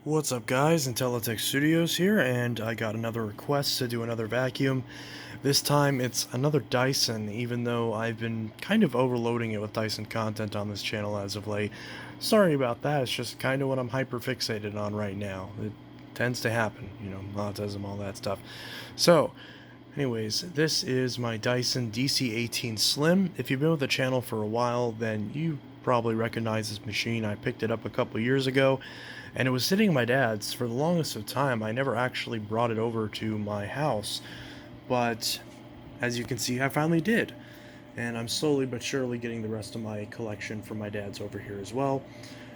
What's up guys, Intellitech Studios here, and I got another request to do another vacuum. This time it's another Dyson, even though I've been kind of overloading it with Dyson content on this channel as of late. Sorry about that, it's just kind of what I'm hyper-fixated on right now. It tends to happen, you know, autism, all that stuff. So, anyways, this is my Dyson DC18 Slim. If you've been with the channel for a while, then you probably recognize this machine. I picked it up a couple years ago, and it was sitting at my dad's for the longest of time. I never actually brought it over to my house, but as you can see, I finally did. And I'm slowly but surely getting the rest of my collection from my dad's over here as well.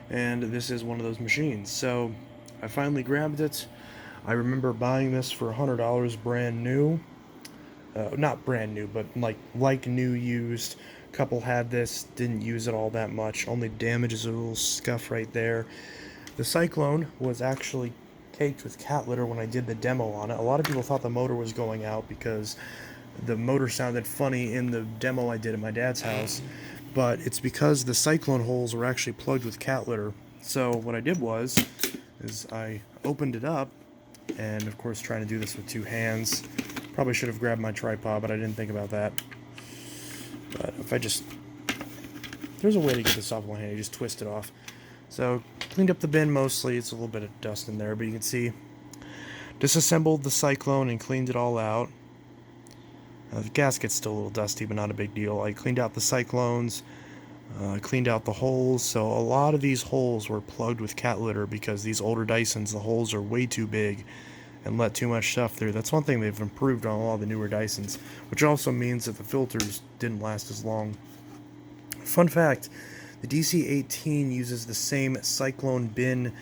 And this is one of those machines. So I finally grabbed it. I remember buying this for $100 brand new. Not brand new, but like new used. Couple had this, didn't use it all that much. Only damage is a little scuff right there. The Cyclone was actually caked with cat litter when I did the demo on it. A lot of people thought the motor was going out because the motor sounded funny in the demo I did at my dad's house, but it's because the Cyclone holes were actually plugged with cat litter. So what I did is I opened it up, and of course trying to do this with two hands. Probably should have grabbed my tripod, but I didn't think about that. But if I just... There's a way to get this off one hand, you just twist it off. So, cleaned up the bin mostly, it's a little bit of dust in there, but you can see, disassembled the Cyclone and cleaned it all out. The gasket's still a little dusty, but not a big deal. I cleaned out the Cyclones, cleaned out the holes, so a lot of these holes were plugged with cat litter because these older Dysons, the holes are way too big and let too much stuff through. That's one thing they've improved on all the newer Dysons, which also means that the filters didn't last as long. Fun fact, the DC18 uses the same Cyclone bin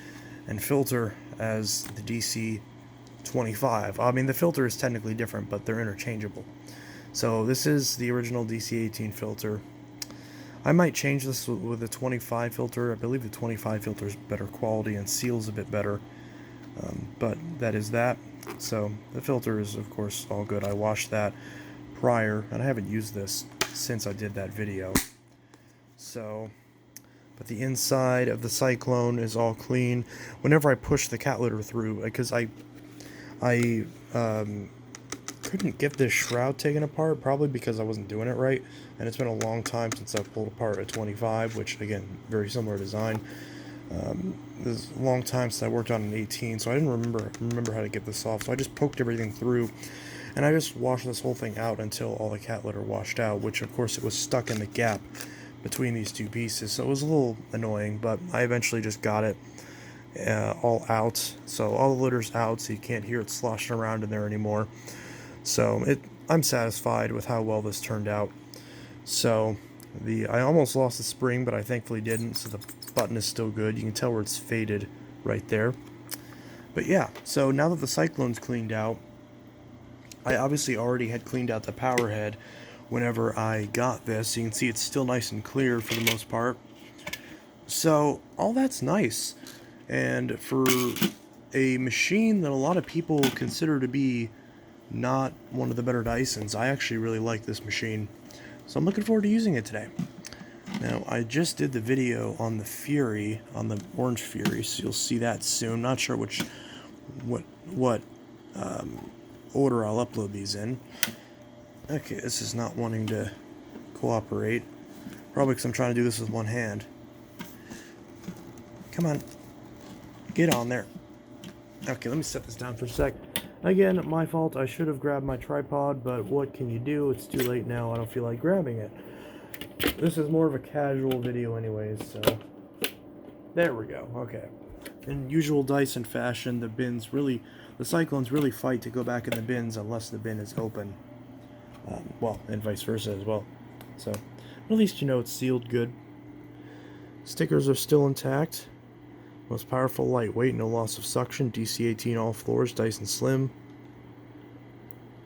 and filter as the DC25. I mean, the filter is technically different, but they're interchangeable. So this is the original DC18 filter. I might change this with the 25 filter. I believe the 25 filter is better quality and seals a bit better. But that is that. So the filter is, of course, all good. I washed that prior, and I haven't used this since I did that video. So, but the inside of the Cyclone is all clean. Whenever I push the cat litter through, because I couldn't get this shroud taken apart, probably because I wasn't doing it right, and it's been a long time since I pulled apart a 25, which again, very similar design. This is a long time since I worked on an 18, so I didn't remember how to get this off, so I just poked everything through, and I just washed this whole thing out until all the cat litter washed out, which of course it was stuck in the gap between these two pieces, so it was a little annoying, but I eventually just got it all out, so all the litter's out, so you can't hear it sloshing around in there anymore. So I'm satisfied with how well this turned out. So I almost lost the spring, but I thankfully didn't, so the button is still good. You can tell where it's faded right there. But yeah, so now that the Cyclone's cleaned out, I obviously already had cleaned out the power head whenever I got this. You can see it's still nice and clear for the most part. So all that's nice. And for a machine that a lot of people consider to be not one of the better Dysons, I actually really like this machine. So I'm looking forward to using it today. Now, I just did the video on the Fury, on the Orange Fury, so you'll see that soon. Not sure what order I'll upload these in. Okay, this is not wanting to cooperate. Probably because I'm trying to do this with one hand. Come on. Get on there. Okay, let me set this down for a sec. Again, my fault. I should have grabbed my tripod, but what can you do? It's too late now. I don't feel like grabbing it. This is more of a casual video anyways, so... There we go. Okay. In usual Dyson fashion, the Cyclones really fight to go back in the bins unless the bin is open. Well, and vice versa as well. So, at least you know it's sealed good. Stickers are still intact. Most powerful, lightweight, no loss of suction, DC18 all floors, Dyson Slim.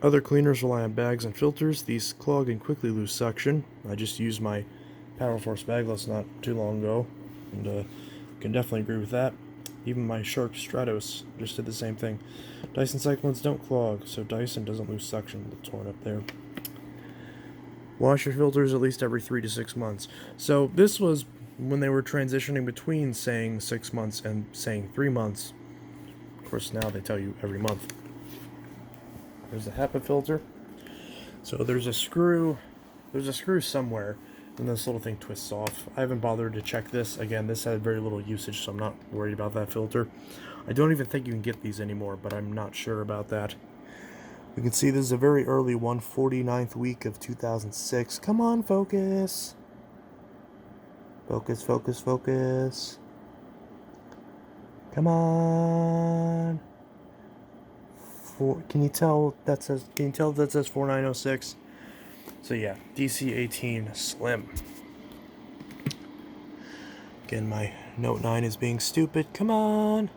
Other cleaners rely on bags and filters. These clog and quickly lose suction. I just used my Power Force bagless not too long ago, and can definitely agree with that. Even my Shark Stratos just did the same thing. Dyson Cyclones don't clog, so Dyson doesn't lose suction. They're torn up there. Wash your filters at least every 3 to 6 months. So this was when they were transitioning between saying 6 months and saying 3 months. Of course, now they tell you every month. There's a HEPA filter. So there's a screw somewhere, and this little thing twists off. I haven't bothered to check this. Again, this had very little usage, so I'm not worried about that filter. I don't even think you can get these anymore, but I'm not sure about that. You can see this is a very early one, 49th week of 2006. Come on, focus. Focus, focus, focus. Come on. Can you tell that says 4906? So yeah, DC18 Slim. Again, my Note 9 is being stupid. Come on.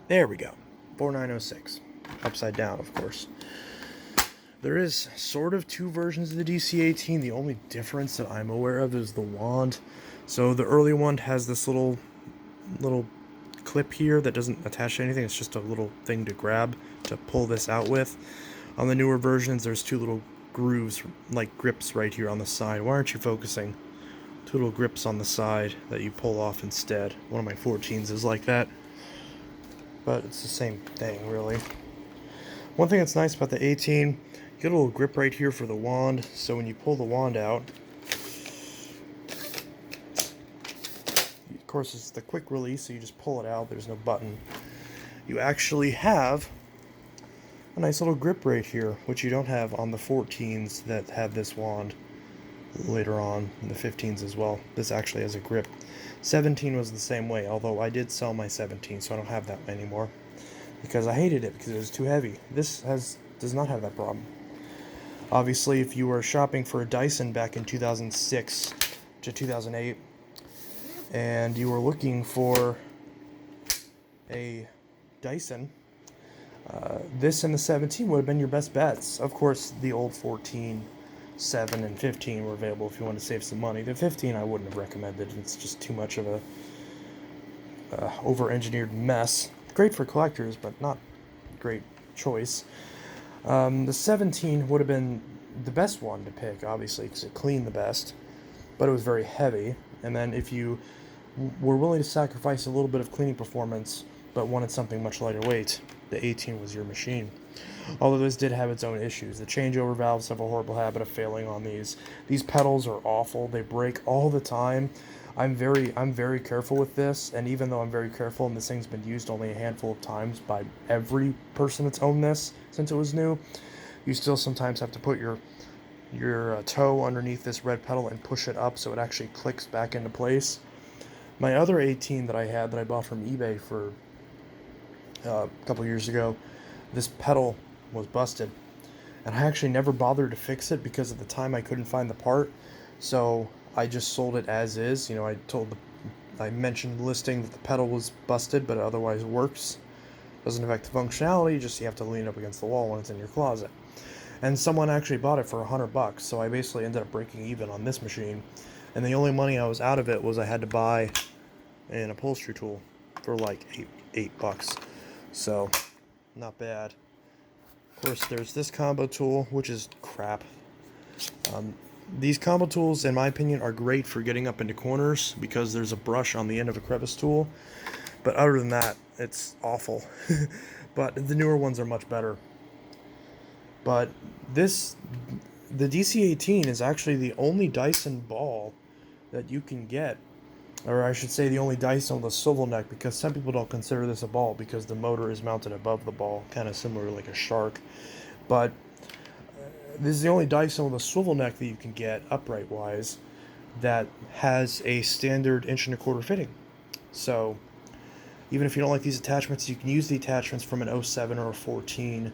There we go. 4906. Upside down, of course. There is sort of two versions of the DC18. The only difference that I'm aware of is the wand. So the early one has this little clip here that doesn't attach to anything. It's just a little thing to grab to pull this out with. On the newer versions, there's two little grooves, like grips right here on the side. Why aren't you focusing? Two little grips on the side that you pull off instead. One of my 14s is like that. But it's the same thing, really. One thing that's nice about the 18, you get a little grip right here for the wand, so when you pull the wand out, of course it's the quick release, so you just pull it out, there's no button. You actually have a nice little grip right here, which you don't have on the 14s that have this wand later on, and the 15s as well. This actually has a grip. 17 was the same way, although I did sell my 17, so I don't have that anymore. Because I hated it because it was too heavy. This does not have that problem. Obviously, if you were shopping for a Dyson back in 2006 to 2008, and you were looking for a Dyson, this and the 17 would have been your best bets. Of course, the old 14, 7, and 15 were available if you wanted to save some money. The 15 I wouldn't have recommended. It's just too much of a over-engineered mess. Great for collectors, but not great choice. The 17 would have been the best one to pick, obviously, because it cleaned the best, but it was very heavy. And then if you were willing to sacrifice a little bit of cleaning performance, but wanted something much lighter weight, the 18 was your machine. Although this did have its own issues. The changeover valves have a horrible habit of failing on these. These pedals are awful. They break all the time. I'm very careful with this, and even though I'm very careful and this thing's been used only a handful of times by every person that's owned this since it was new, you still sometimes have to put your toe underneath this red pedal and push it up so it actually clicks back into place. My other 18 that I had that I bought from eBay for a couple years ago, this pedal was busted, and I actually never bothered to fix it because at the time I couldn't find the part, so I just sold it as is. You know, I mentioned listing that the pedal was busted, but it otherwise works. Doesn't affect the functionality, just you have to lean up against the wall when it's in your closet. And someone actually bought it for $100, so I basically ended up breaking even on this machine. And the only money I was out of it was I had to buy an upholstery tool for like $8. So, not bad. Of course, there's this combo tool, which is crap. These combo tools, in my opinion, are great for getting up into corners because there's a brush on the end of a crevice tool. But other than that, it's awful. But the newer ones are much better. But the DC18 is actually the only Dyson ball that you can get. Or I should say the only Dyson with a swivel neck, because some people don't consider this a ball because the motor is mounted above the ball, kind of similar to like a shark. But this is the only Dyson with a swivel neck that you can get, upright-wise, that has a standard 1.25" fitting. So, even if you don't like these attachments, you can use the attachments from an 07 or a 14,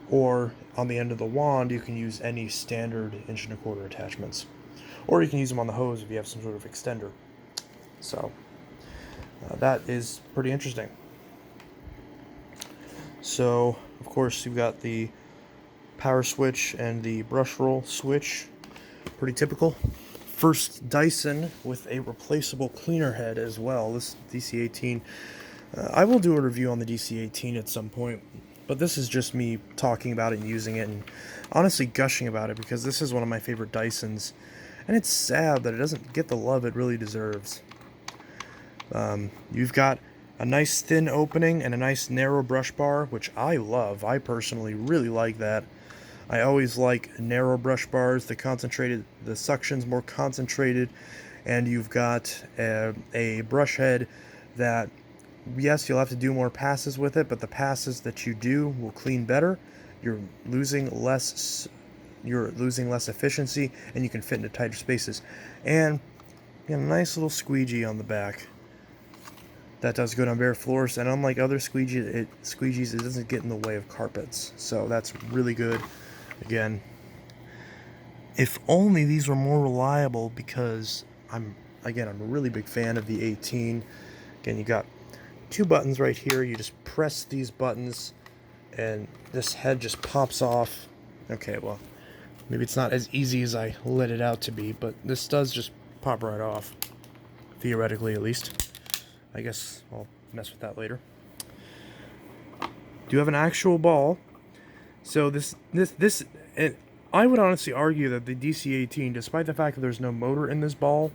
or on the end of the wand, you can use any standard 1.25" attachments. Or you can use them on the hose if you have some sort of extender. So, that is pretty interesting. So, of course, you've got the power switch and the brush roll switch. Pretty typical. First Dyson with a replaceable cleaner head as well. This DC18. I will do a review on the DC18 at some point, but this is just me talking about it and using it and honestly gushing about it because this is one of my favorite Dysons, and it's sad that it doesn't get the love it really deserves. You've got a nice thin opening and a nice narrow brush bar, which I love. I personally really like that. I always like narrow brush bars. The suction's more concentrated, and you've got a brush head that, yes, you'll have to do more passes with it, but the passes that you do will clean better. You're losing less efficiency, and you can fit into tighter spaces. And you got a nice little squeegee on the back. That does good on bare floors, and unlike other squeegees, it doesn't get in the way of carpets. So that's really good. Again, if only these were more reliable, because I'm a really big fan of the 18. Again, you got two buttons right here. You just press these buttons, and this head just pops off. Okay, well, maybe it's not as easy as I let it out to be, but this does just pop right off. Theoretically, at least. I guess I'll mess with that later. Do you have an actual ball? So I would honestly argue that the DC18, despite the fact that there's no motor in this ball,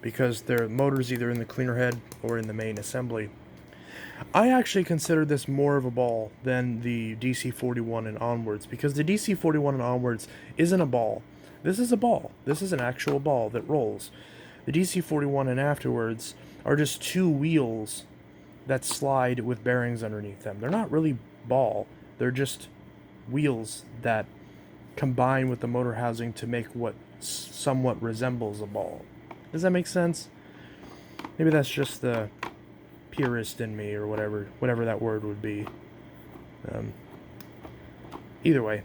because the motor's either in the cleaner head or in the main assembly, I actually consider this more of a ball than the DC41 and onwards, because the DC41 and onwards isn't a ball. This is a ball. This is an actual ball that rolls. The DC41 and afterwards are just two wheels that slide with bearings underneath them. They're not really ball. They're just wheels that combine with the motor housing to make what somewhat resembles a ball. Does that make sense? Maybe that's just the purist in me, or whatever that word would be. Either way,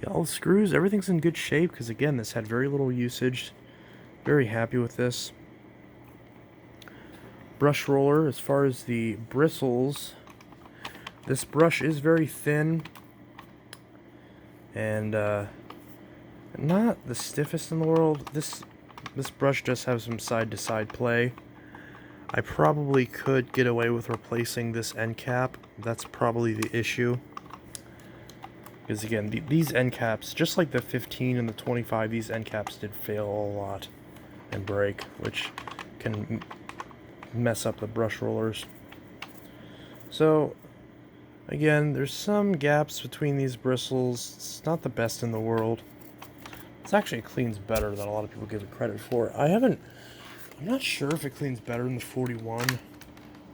yeah, all the screws, everything's in good shape, because again, this had very little usage. Very happy with this. Brush roller, as far as the bristles, this brush is very thin and not the stiffest in the world. This brush does have some side-to-side play. I probably could get away with replacing this end cap. That's probably the issue. Because again, these end caps, just like the 15 and the 25, these end caps did fail a lot and break, which can mess up the brush rollers. So again, there's some gaps between these bristles. It's not the best in the world. This actually cleans better than a lot of people give it credit for. I'm not sure if it cleans better than the 41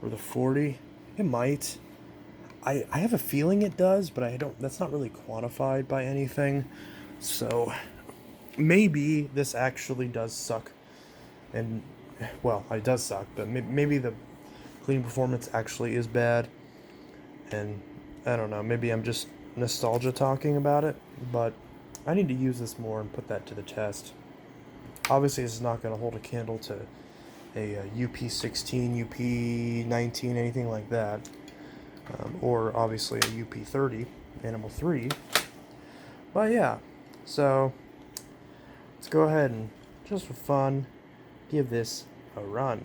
or the 40. It might. I have a feeling it does, but that's not really quantified by anything. So maybe this actually does suck. And, well, it does suck, but maybe the cleaning performance actually is bad. And I don't know, maybe I'm just nostalgia talking about it, but I need to use this more and put that to the test. Obviously, this is not going to hold a candle to a UP16, UP19, anything like that. Or obviously a UP30, Animal 3. But yeah, so let's go ahead and, just for fun, give this a run.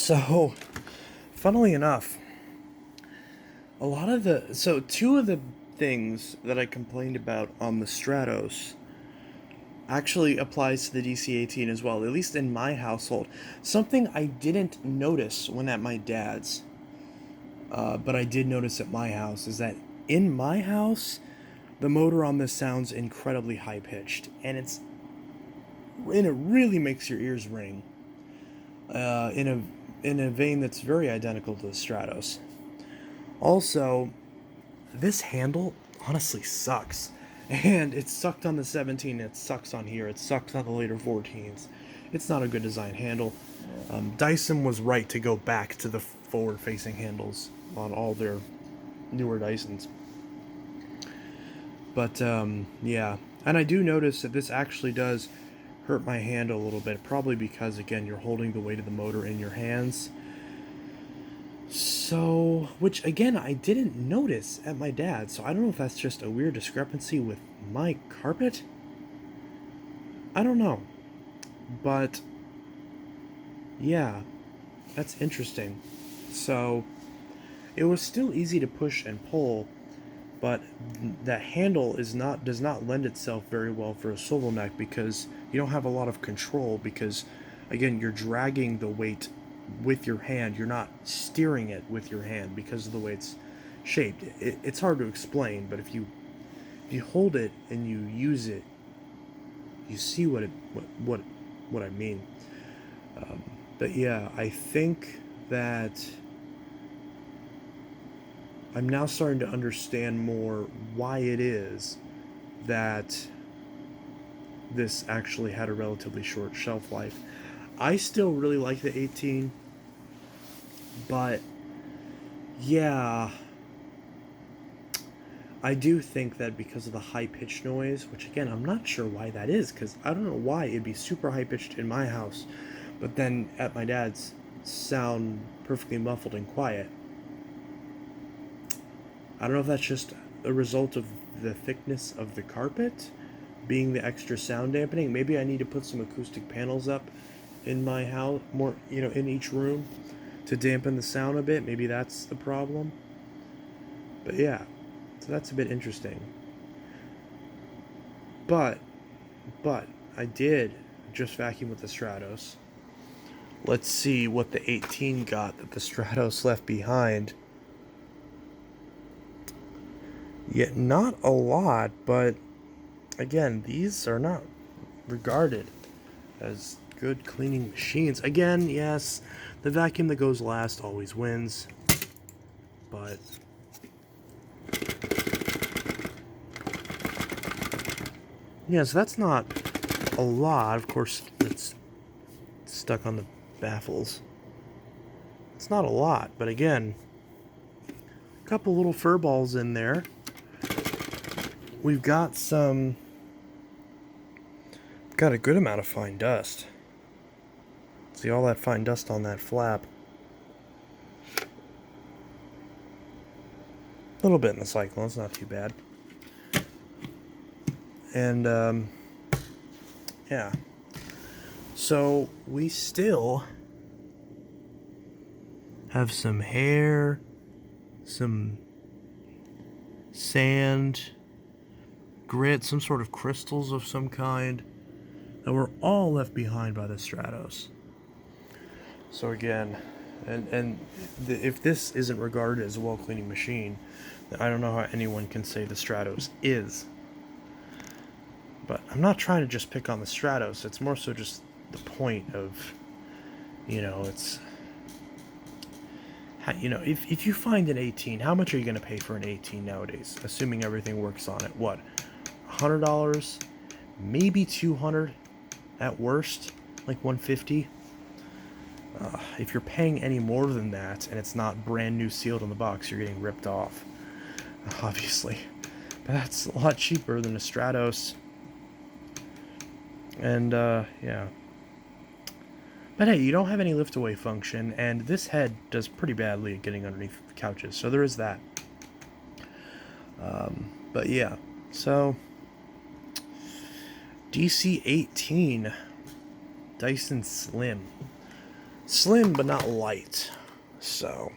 So, funnily enough, two of the things that I complained about on the Stratos actually applies to the DC18 as well, at least in my household. Something I didn't notice when at my dad's, but I did notice at my house, is that in my house, the motor on this sounds incredibly high pitched, and it really makes your ears ring. In a vein that's very identical to the Stratos. Also, this handle honestly sucks. And it sucked on the 17, it sucks on here, it sucks on the later 14s. It's not a good design handle. Dyson was right to go back to the forward-facing handles on all their newer Dysons. But, yeah. And I do notice that this actually does hurt my hand a little bit, probably because, again, you're holding the weight of the motor in your hands. So, which again, I didn't notice at my dad's, so I don't know if that's just a weird discrepancy with my carpet. I don't know. But, yeah, that's interesting. So, it was still easy to push and pull, but that handle does not lend itself very well for a swivel neck because you don't have a lot of control because, again, you're dragging the weight with your hand. You're not steering it with your hand because of the way it's shaped. It's hard to explain, but if you hold it and you use it, you see what I mean. But yeah, I think that I'm now starting to understand more why it is that this actually had a relatively short shelf life. I still really like the 18, but yeah, I do think that because of the high-pitched noise, which again, I'm not sure why that is, because I don't know why it'd be super high-pitched in my house, but then at my dad's, sound perfectly muffled and quiet. I don't know if that's just a result of the thickness of the carpet being the extra sound dampening. Maybe I need to put some acoustic panels up in my house, more, in each room to dampen the sound a bit. Maybe that's the problem. But yeah, so that's a bit interesting. But I did just vacuum with the Stratos. Let's see what the 18 got that the Stratos left behind. Yet not a lot, but again, these are not regarded as good cleaning machines. Again, yes, the vacuum that goes last always wins, but yeah, so that's not a lot. Of course, it's stuck on the baffles. It's not a lot, but again, a couple little fur balls in there. We've got a good amount of fine dust. See all that fine dust on that flap. A little bit in the cyclone, it's not too bad. And, yeah. So, we still have some hair, some sand, grit, some sort of crystals of some kind that were all left behind by the Stratos. So again, if this isn't regarded as a well-cleaning machine, then I don't know how anyone can say the Stratos is. But I'm not trying to just pick on the Stratos. It's more so just the point of, it's... if you find an 18, how much are you going to pay for an 18 nowadays? Assuming everything works on it. What? $100? Maybe $200 at worst? Like $150? If you're paying any more than that, and it's not brand new sealed in the box, you're getting ripped off. Obviously. But that's a lot cheaper than a Stratos. And, yeah. But hey, you don't have any lift-away function, and this head does pretty badly at getting underneath couches, so there is that. But yeah, so DC18 Dyson Slim. slim but not light. So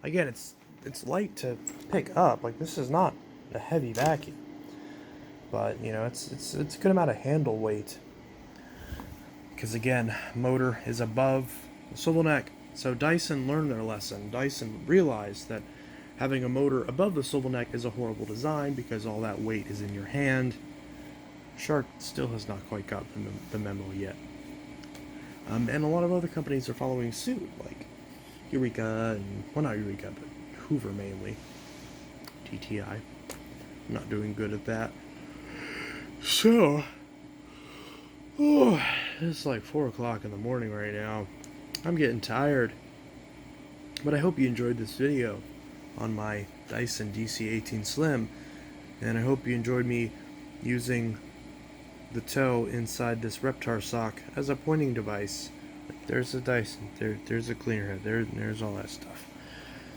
again, it's light to pick up. Like, this is not a heavy vacuum, but you know, it's a good amount of handle weight. Because again, motor is above the swivel neck. So Dyson learned their lesson. Dyson realized that having a motor above the swivel neck is a horrible design because all that weight is in your hand. Shark still has not quite got the memo yet. And a lot of other companies are following suit, like Eureka, and, well, not Eureka, but Hoover mainly. TTI. I'm not doing good at that. So, it's like 4 o'clock in the morning right now. I'm getting tired. But I hope you enjoyed this video on my Dyson DC18 Slim. And I hope you enjoyed me using the toe inside this Reptar sock as a pointing device. There's a Dyson, there's a cleaner head, there's all that stuff.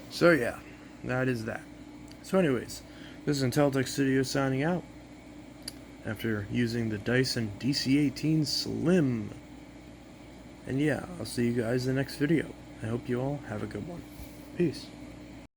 So yeah, that is that. So anyways, this is Intellitech Studio signing out after using the Dyson DC18 Slim. And yeah, I'll see you guys in the next video. I hope you all have a good one. Peace.